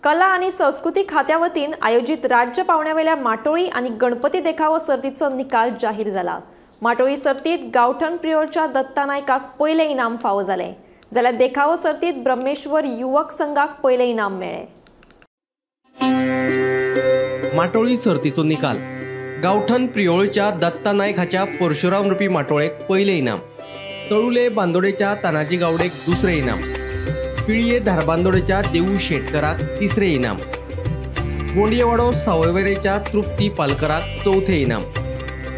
कला आणि संस्कृती खात्या वतीन आयोजित राज्य पावण्यावेल्या माटोळी आणि गणपती देखावो सर्तीचो निकाल जाहीर झाला। माटोळी सर्तीत गावठण प्रियोळच्या दत्ता नायकाक पहिले इनाम फावो जाले, जाल्यार देखावो सर्तीत ब्रह्मेश्वर युवक संघाक पहिले इनाम मेळ्ळे। माटोळी सर्तीचो निकाल गावठण प्रियोळच्या दत्ता नायक हाच्या परशुराम रुपी माटोळेक पहिले इनाम, तळुले बांदोडेच्या तानाजी गावडेक दुसरे इनाम, पिळये धारबांदोडेच्या देवू शेटकराक तिसरे इनाम, गोंडियेवाडो सावयवेरेच्या तृप्ती पालकराक चौथे इनाम,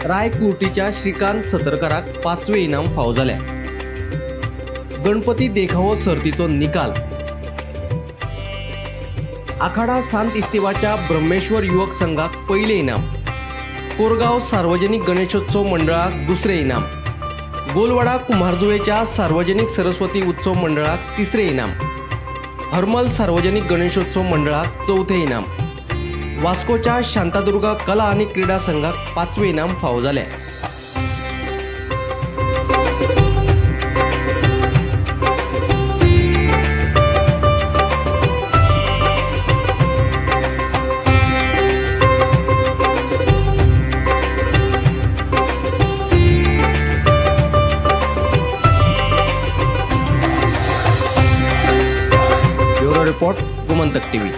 रायकुर्टीच्या श्रीकांत सतरकराक पाचवे इनाम फावो जाले। गणपती देखावो सर्तीचो निकाल आखाडा सांत इस्तिवाच्या ब्रह्मेश्वर युवक संघाक पहिले इनाम, कोरगाव सार्वजनिक गणेशोत्सव मंडळाक दुसरे इनाम, गोलवाडा कुंभारजुवेच्या सार्वजनिक सरस्वती उत्सव मंडळाक तिसरे इनाम, हरमल सार्वजनिक गणेशोत्सव मंडळाक चौथे इनाम, वास्कोच्या शांतादुर्गा कला आणि क्रीडा संघाक पाचवे इनाम फावो जाले। Report Gomantak TV.